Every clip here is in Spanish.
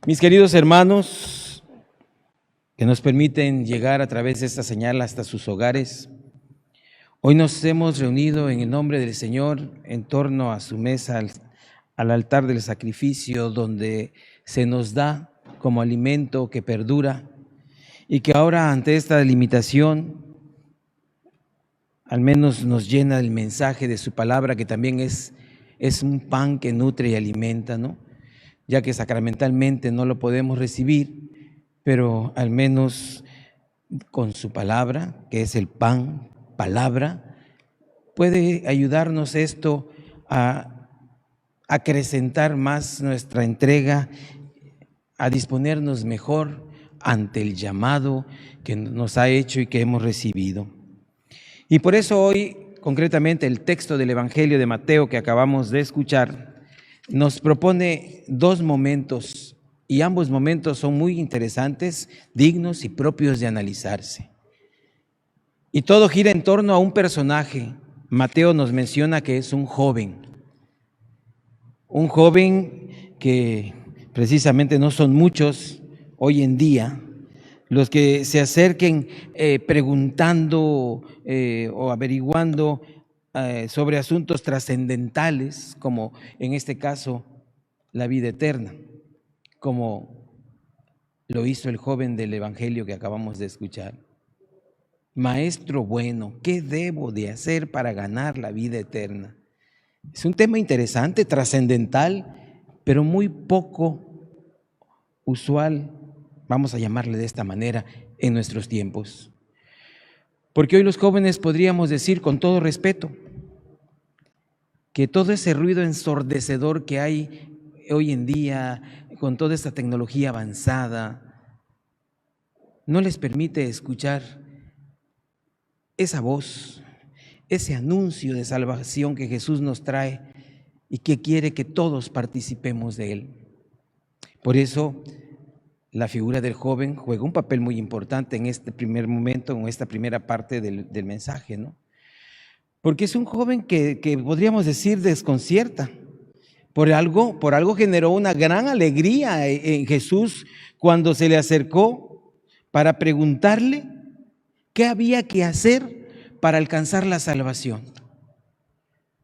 Mis queridos hermanos, que nos permiten llegar a través de esta señal hasta sus hogares, hoy nos hemos reunido en el nombre del Señor en torno a su mesa, al altar del sacrificio, donde se nos da como alimento que perdura y que ahora ante esta limitación al menos nos llena el mensaje de su palabra, que también es un pan que nutre y alimenta, ¿no? Ya que sacramentalmente no lo podemos recibir, pero al menos con su palabra, que es el pan, palabra, puede ayudarnos esto a acrecentar más nuestra entrega, a disponernos mejor ante el llamado que nos ha hecho y que hemos recibido. Y por eso hoy, concretamente, el texto del Evangelio de Mateo que acabamos de escuchar nos propone dos momentos, y ambos momentos son muy interesantes, dignos y propios de analizarse. Y todo gira en torno a un personaje. Mateo nos menciona que es un joven que precisamente no son muchos hoy en día los que se acerquen preguntando o averiguando sobre asuntos trascendentales, como en este caso la vida eterna, como lo hizo el joven del Evangelio que acabamos de escuchar. Maestro bueno, ¿qué debo de hacer para ganar la vida eterna? Es un tema interesante, trascendental, pero muy poco usual, vamos a llamarle de esta manera, en nuestros tiempos. Porque hoy los jóvenes podríamos decir con todo respeto que todo ese ruido ensordecedor que hay hoy en día con toda esta tecnología avanzada no les permite escuchar esa voz, ese anuncio de salvación que Jesús nos trae y que quiere que todos participemos de él. Por eso la figura del joven juega un papel muy importante en este primer momento, en esta primera parte del mensaje, ¿no? Porque es un joven que podríamos decir desconcierta. Por algo generó una gran alegría en Jesús cuando se le acercó para preguntarle qué había que hacer para alcanzar la salvación.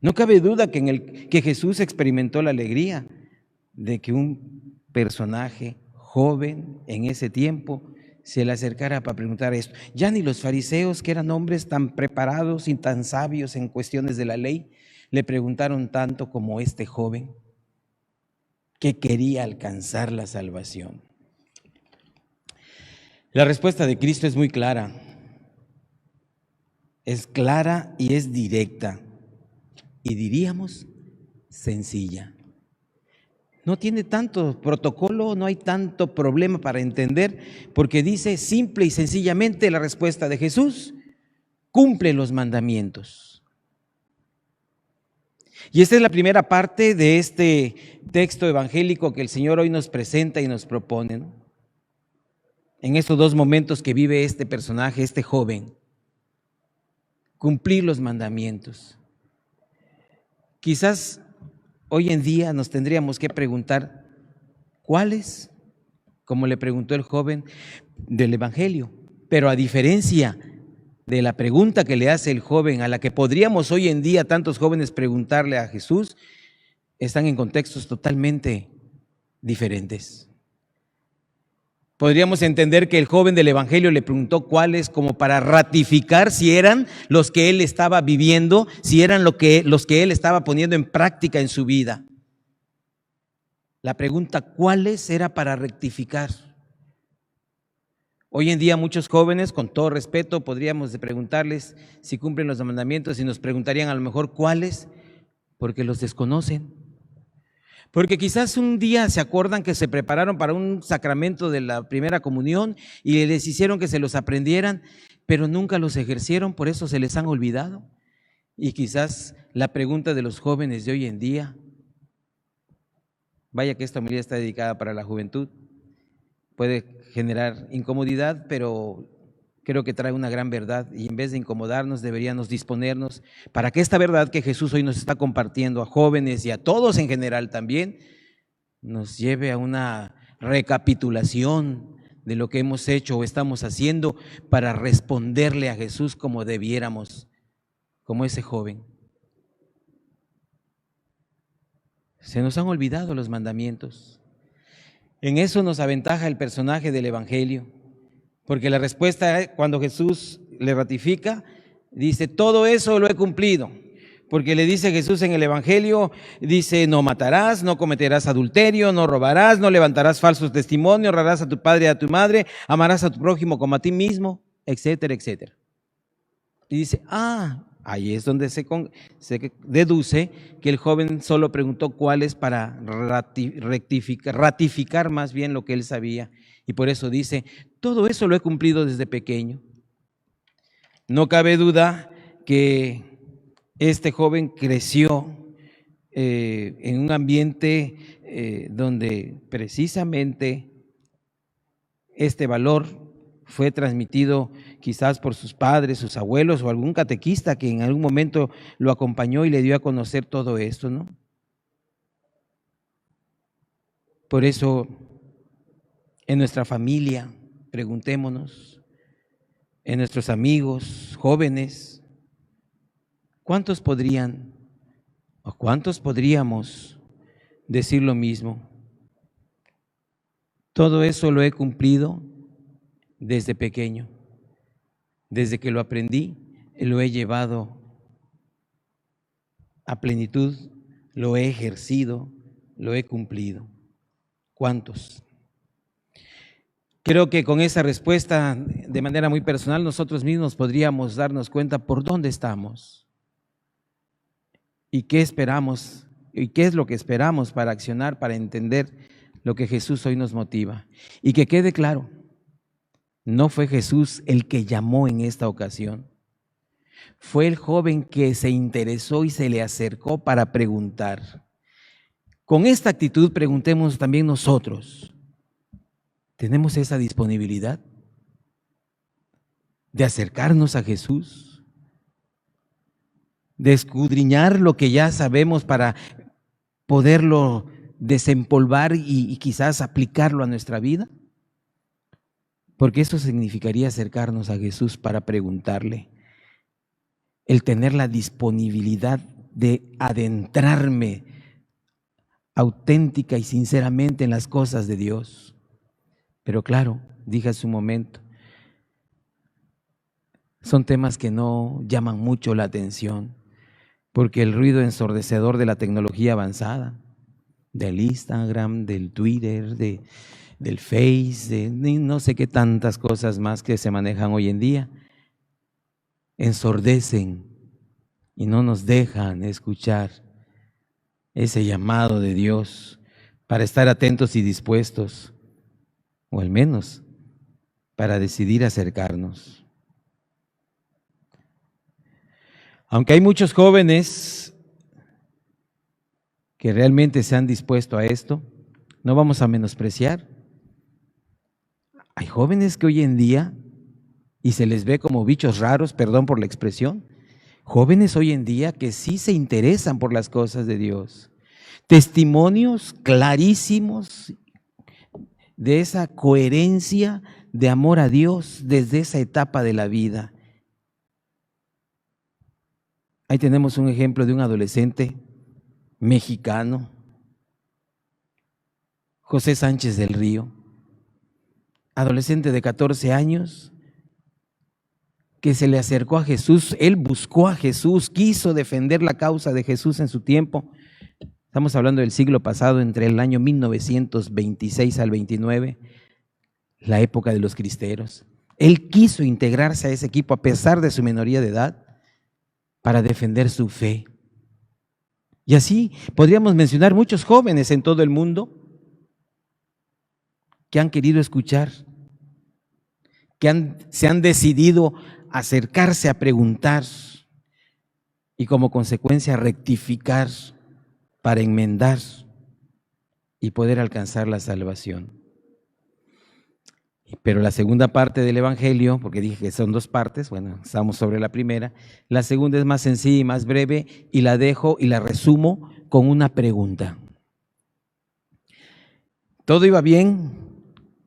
No cabe duda que Jesús experimentó la alegría de que un personaje joven en ese tiempo se le acercara para preguntar esto. Ya ni los fariseos, que eran hombres tan preparados y tan sabios en cuestiones de la ley, le preguntaron tanto como este joven que quería alcanzar la salvación. La respuesta de Cristo es muy clara. Es clara y es directa. Y diríamos sencilla. No tiene tanto protocolo, no hay tanto problema para entender, porque dice simple y sencillamente la respuesta de Jesús: cumple los mandamientos. Y esta es la primera parte de este texto evangélico que el Señor hoy nos presenta y nos propone, ¿no? En estos dos momentos que vive este personaje, este joven, cumplir los mandamientos. Quizás hoy en día nos tendríamos que preguntar, ¿cuáles? Como le preguntó el joven del Evangelio. Pero a diferencia de la pregunta que le hace el joven, a la que podríamos hoy en día tantos jóvenes preguntarle a Jesús, están en contextos totalmente diferentes. Podríamos entender que el joven del Evangelio le preguntó cuáles, como para ratificar si eran los que él estaba viviendo, si eran los que él estaba poniendo en práctica en su vida. La pregunta ¿cuáles? Era para rectificar. Hoy en día muchos jóvenes, con todo respeto, podríamos preguntarles si cumplen los mandamientos y nos preguntarían a lo mejor ¿cuáles? Porque los desconocen. Porque quizás un día se acuerdan que se prepararon para un sacramento de la primera comunión y les hicieron que se los aprendieran, pero nunca los ejercieron, por eso se les han olvidado. Y quizás la pregunta de los jóvenes de hoy en día, vaya que esta homilía está dedicada para la juventud, puede generar incomodidad, pero creo que trae una gran verdad, y en vez de incomodarnos deberíamos disponernos para que esta verdad que Jesús hoy nos está compartiendo a jóvenes y a todos en general también, nos lleve a una recapitulación de lo que hemos hecho o estamos haciendo para responderle a Jesús como debiéramos, como ese joven. Se nos han olvidado los mandamientos. En eso nos aventaja el personaje del Evangelio, porque la respuesta cuando Jesús le ratifica, dice, todo eso lo he cumplido. Porque le dice Jesús en el Evangelio, dice, no matarás, no cometerás adulterio, no robarás, no levantarás falsos testimonios, honrarás a tu padre y a tu madre, amarás a tu prójimo como a ti mismo, etcétera, etcétera. Y dice, ahí es donde se deduce que el joven solo preguntó cuáles para ratificar más bien lo que él sabía. Y por eso dice, todo eso lo he cumplido desde pequeño. No cabe duda que este joven creció en un ambiente donde precisamente este valor fue transmitido quizás por sus padres, sus abuelos o algún catequista que en algún momento lo acompañó y le dio a conocer todo esto, ¿no? Por eso, en nuestra familia, preguntémonos, en nuestros amigos, jóvenes, ¿cuántos podrían o cuántos podríamos decir lo mismo? Todo eso lo he cumplido desde pequeño. Desde que lo aprendí, lo he llevado a plenitud, lo he ejercido, lo he cumplido. ¿Cuántos? Creo que con esa respuesta, de manera muy personal, nosotros mismos podríamos darnos cuenta por dónde estamos y qué esperamos y qué es lo que esperamos para accionar, para entender lo que Jesús hoy nos motiva. Y que quede claro, no fue Jesús el que llamó en esta ocasión. Fue el joven que se interesó y se le acercó para preguntar. Con esta actitud preguntemos también nosotros, ¿tenemos esa disponibilidad de acercarnos a Jesús? De escudriñar lo que ya sabemos para poderlo desempolvar y quizás aplicarlo a nuestra vida? Porque eso significaría acercarnos a Jesús para preguntarle, el tener la disponibilidad de adentrarme auténtica y sinceramente en las cosas de Dios. Pero claro, dije hace un momento, son temas que no llaman mucho la atención, porque el ruido ensordecedor de la tecnología avanzada, del Instagram, del Twitter, del Face, de no sé qué tantas cosas más que se manejan hoy en día, ensordecen y no nos dejan escuchar ese llamado de Dios para estar atentos y dispuestos, o al menos para decidir acercarnos. Aunque hay muchos jóvenes que realmente se han dispuesto a esto, no vamos a menospreciar. Hay jóvenes que hoy en día, y se les ve como bichos raros, perdón por la expresión, jóvenes hoy en día que sí se interesan por las cosas de Dios. Testimonios clarísimos de esa coherencia de amor a Dios desde esa etapa de la vida. Ahí tenemos un ejemplo de un adolescente mexicano, José Sánchez del Río, adolescente de 14 años, que se le acercó a Jesús. Él buscó a Jesús, quiso defender la causa de Jesús en su tiempo. Estamos hablando del siglo pasado, entre el año 1926 al 29, la época de los cristeros. Él quiso integrarse a ese equipo a pesar de su minoría de edad para defender su fe. Y así podríamos mencionar muchos jóvenes en todo el mundo que han querido escuchar, que se han decidido acercarse a preguntar y como consecuencia rectificar para enmendar y poder alcanzar la salvación. Pero la segunda parte del Evangelio, porque dije que son dos partes, bueno, estamos sobre la primera, la segunda es más sencilla y más breve y la dejo y la resumo con una pregunta. Todo iba bien.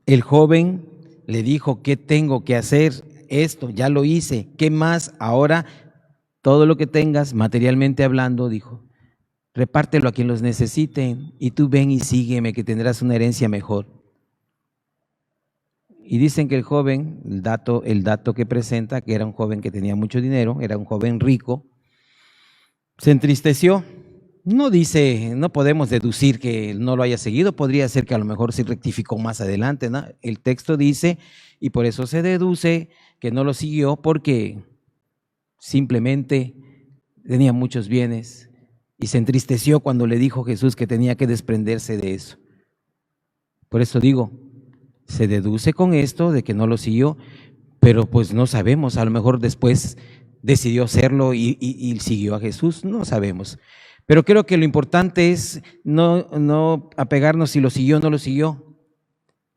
El joven le dijo: ¿qué tengo que hacer? Esto, ya lo hice. ¿Qué más? Ahora, todo lo que tengas, materialmente hablando, dijo, repártelo a quien los necesiten y tú ven y sígueme, que tendrás una herencia mejor. Y dicen que el joven, el dato que presenta, que era un joven que tenía mucho dinero, era un joven rico, se entristeció. No dice, no podemos deducir que no lo haya seguido, podría ser que a lo mejor sí rectificó más adelante, ¿no? El texto dice, y por eso se deduce que no lo siguió porque simplemente tenía muchos bienes y se entristeció cuando le dijo Jesús que tenía que desprenderse de eso. Por eso digo, se deduce con esto de que no lo siguió, pero pues no sabemos, a lo mejor después decidió hacerlo y siguió a Jesús, no sabemos. Pero creo que lo importante es no apegarnos si lo siguió o no lo siguió,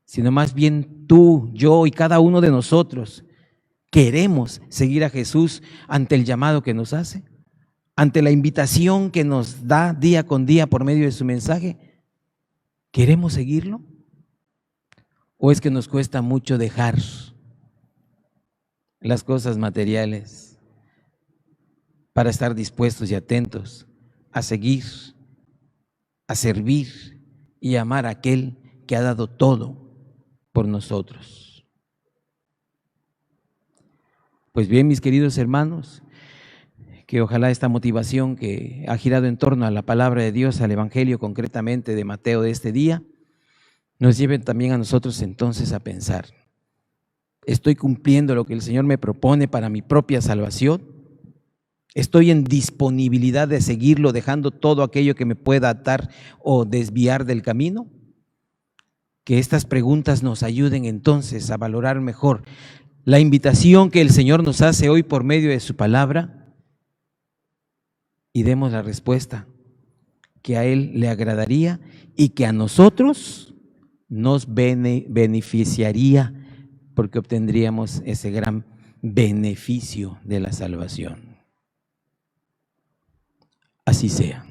sino más bien tú, yo y cada uno de nosotros queremos seguir a Jesús ante el llamado que nos hace, ante la invitación que nos da día con día por medio de su mensaje. ¿Queremos seguirlo? ¿O es que nos cuesta mucho dejar las cosas materiales para estar dispuestos y atentos a seguir, a servir y amar a aquel que ha dado todo por nosotros? Pues bien, mis queridos hermanos, que ojalá esta motivación que ha girado en torno a la palabra de Dios, al Evangelio concretamente de Mateo de este día, nos lleve también a nosotros entonces a pensar: ¿estoy cumpliendo lo que el Señor me propone para mi propia salvación? ¿Estoy en disponibilidad de seguirlo, dejando todo aquello que me pueda atar o desviar del camino? Que estas preguntas nos ayuden entonces a valorar mejor la invitación que el Señor nos hace hoy por medio de su palabra y demos la respuesta que a Él le agradaría y que a nosotros nos beneficiaría, porque obtendríamos ese gran beneficio de la salvación. Así sea.